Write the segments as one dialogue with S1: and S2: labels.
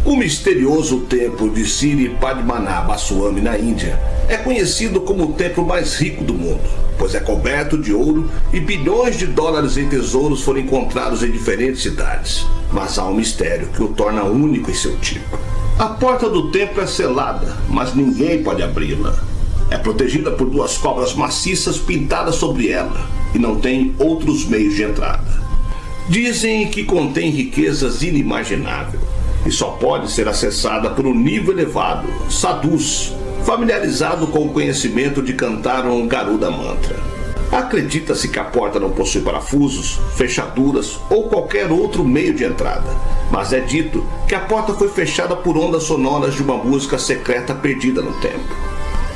S1: O misterioso templo de Sri Padmanabhaswamy na Índia é conhecido como o templo mais rico do mundo, pois é coberto de ouro e bilhões de dólares em tesouros foram encontrados em diferentes cidades. Mas há um mistério que o torna único em seu tipo. A porta do templo é selada, mas ninguém pode abri-la. É protegida por duas cobras maciças pintadas sobre ela e não tem outros meios de entrada. Dizem que contém riquezas inimagináveis e só pode ser acessada por um nível elevado, sadhus, familiarizado com o conhecimento de cantar um Garuda Mantra. Acredita-se que a porta não possui parafusos, fechaduras ou qualquer outro meio de entrada, mas é dito que a porta foi fechada por ondas sonoras de uma música secreta perdida no templo.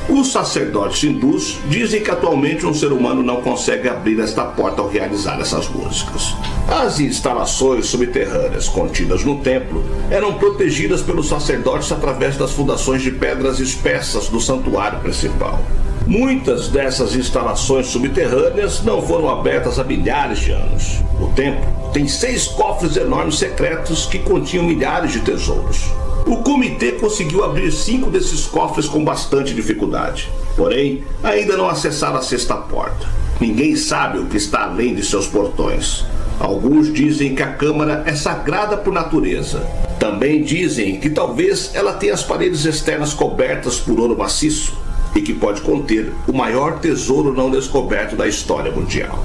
S1: Os sacerdotes hindus dizem que atualmente um ser humano não consegue abrir esta porta ao realizar essas músicas. As instalações subterrâneas contidas no templo eram protegidas pelos sacerdotes através das fundações de pedras espessas do santuário principal. Muitas dessas instalações subterrâneas não foram abertas há milhares de anos. O templo tem 6 cofres enormes secretos que continham milhares de tesouros. O comitê conseguiu abrir 5 desses cofres com bastante dificuldade. Porém, ainda não acessaram a sexta porta. Ninguém sabe o que está além de seus portões. Alguns dizem que a câmara é sagrada por natureza. Também dizem que talvez ela tenha as paredes externas cobertas por ouro maciço e que pode conter o maior tesouro não descoberto da história mundial.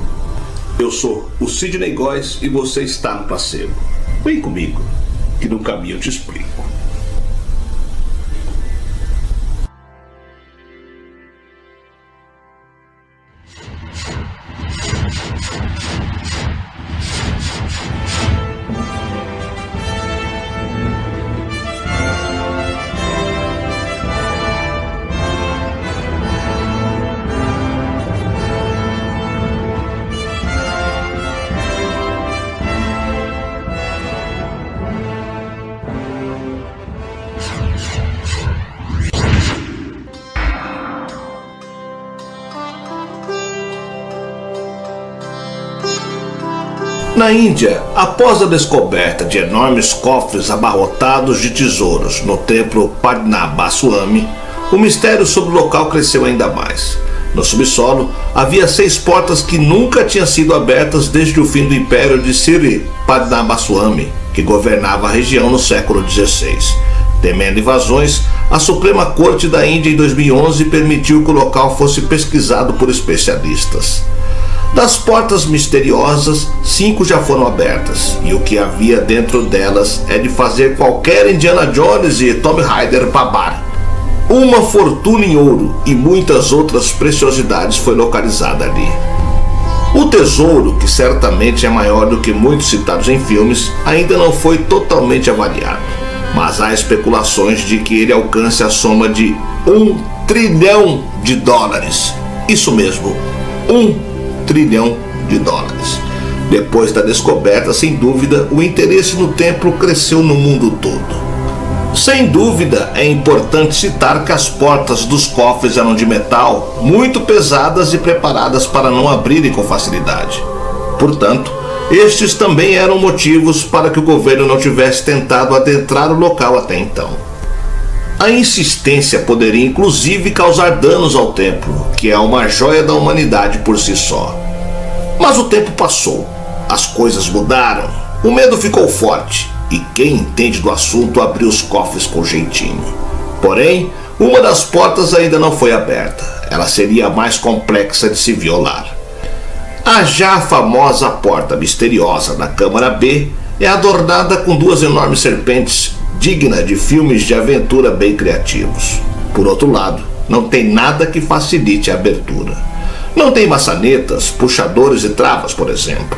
S1: Eu sou o Sidney Góes e você está no Placebo. Vem comigo, que no caminho eu te explico. Na Índia, após a descoberta de enormes cofres abarrotados de tesouros no templo Padmanabhaswamy, o mistério sobre o local cresceu ainda mais. No subsolo, havia 6 portas que nunca tinham sido abertas desde o fim do império de Sri Padmanabhaswamy, que governava a região no século XVI. Temendo invasões, a Suprema Corte da Índia em 2011 permitiu que o local fosse pesquisado por especialistas. Das portas misteriosas, 5 já foram abertas, e o que havia dentro delas é de fazer qualquer Indiana Jones e Tomb Raider babar. Uma fortuna em ouro e muitas outras preciosidades foi localizada ali. O tesouro, que certamente é maior do que muitos citados em filmes, ainda não foi totalmente avaliado, mas há especulações de que ele alcance a soma de $1 trilhão. Isso mesmo, $1 trilhão. Depois da descoberta, sem dúvida, o interesse no templo cresceu no mundo todo. Sem dúvida, é importante citar que as portas dos cofres eram de metal, muito pesadas e preparadas para não abrirem com facilidade. Portanto, estes também eram motivos para que o governo não tivesse tentado adentrar o local até então. A insistência poderia inclusive causar danos ao templo, que é uma joia da humanidade por si só. Mas o tempo passou, as coisas mudaram, o medo ficou forte e quem entende do assunto abriu os cofres com jeitinho. Porém, uma das portas ainda não foi aberta, ela seria a mais complexa de se violar. A já famosa porta misteriosa da Câmara B é adornada com 2 enormes serpentes, digna de filmes de aventura bem criativos. Por outro lado, não tem nada que facilite a abertura. Não tem maçanetas, puxadores e travas, por exemplo.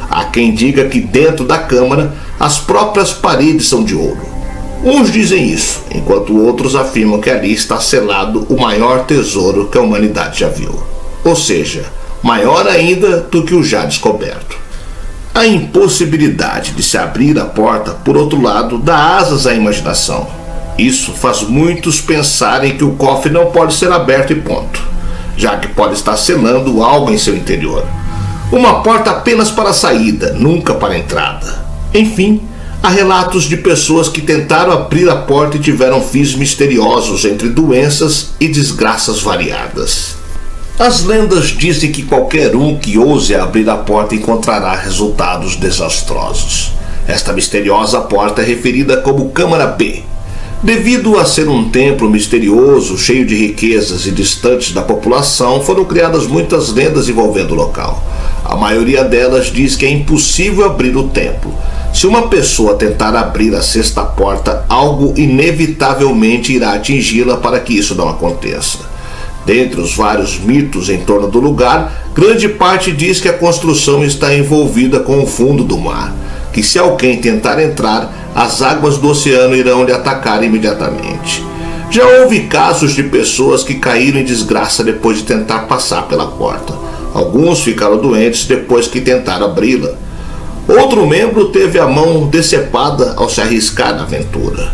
S1: Há quem diga que dentro da câmara as próprias paredes são de ouro. Uns dizem isso, enquanto outros afirmam que ali está selado o maior tesouro que a humanidade já viu. Ou seja, maior ainda do que o já descoberto. A impossibilidade de se abrir a porta, por outro lado, dá asas à imaginação. Isso faz muitos pensarem que o cofre não pode ser aberto e ponto, já que pode estar selando algo em seu interior. Uma porta apenas para a saída, nunca para a entrada. Enfim, Há relatos de pessoas que tentaram abrir a porta e tiveram fins misteriosos entre doenças e desgraças variadas. As lendas dizem que qualquer um que ouse abrir a porta encontrará resultados desastrosos. Esta misteriosa porta é referida como Câmara B. Devido a ser um templo misterioso, cheio de riquezas e distante da população, foram criadas muitas lendas envolvendo o local. A maioria delas diz que é impossível abrir o templo. Se uma pessoa tentar abrir a sexta porta, algo inevitavelmente irá atingi-la para que isso não aconteça. Dentre os vários mitos em torno do lugar, grande parte diz que a construção está envolvida com o fundo do mar, que se alguém tentar entrar, as águas do oceano irão lhe atacar imediatamente. Já houve casos de pessoas que caíram em desgraça depois de tentar passar pela porta. Alguns ficaram doentes depois que tentaram abri-la. Outro membro teve a mão decepada ao se arriscar na aventura.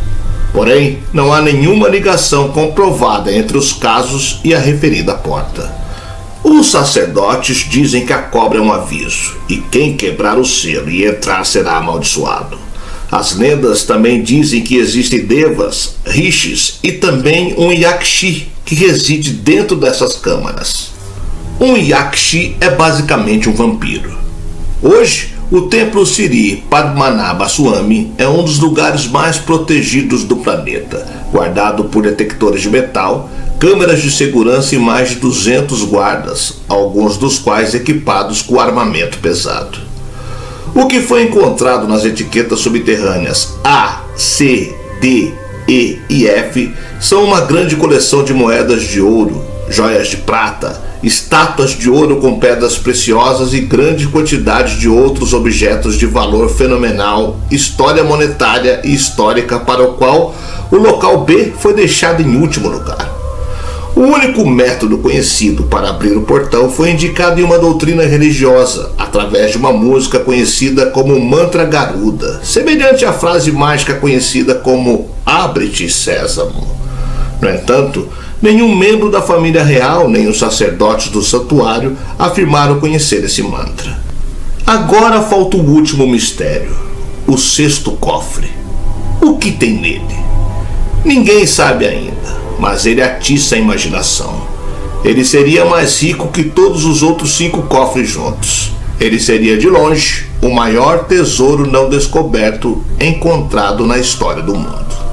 S1: Porém, não há nenhuma ligação comprovada entre os casos e a referida porta. Os sacerdotes dizem que a cobra é um aviso, e quem quebrar o selo e entrar será amaldiçoado. As lendas também dizem que existem devas, rishis e também um yakshi que reside dentro dessas câmaras. Um yakshi é basicamente um vampiro. Hoje, o templo Sri Padmanabha Swami é um dos lugares mais protegidos do planeta, guardado por detectores de metal, câmeras de segurança e mais de 200 guardas, alguns dos quais equipados com armamento pesado. O que foi encontrado nas etiquetas subterrâneas A, C, D, E e F são uma grande coleção de moedas de ouro, joias de prata, estátuas de ouro com pedras preciosas e grande quantidade de outros objetos de valor fenomenal, história monetária e histórica para o qual o local B foi deixado em último lugar. O único método conhecido para abrir o portão foi indicado em uma doutrina religiosa, através de uma música conhecida como Mantra Garuda, semelhante à frase mágica conhecida como Abre-te, Sésamo. No entanto, nenhum membro da família real, nem os sacerdotes do santuário afirmaram conhecer esse mantra. Agora falta o último mistério, o sexto cofre. O que tem nele? Ninguém sabe ainda, mas ele atiça a imaginação. Ele seria mais rico que todos os outros 5 cofres juntos. Ele seria, de longe, o maior tesouro não descoberto encontrado na história do mundo.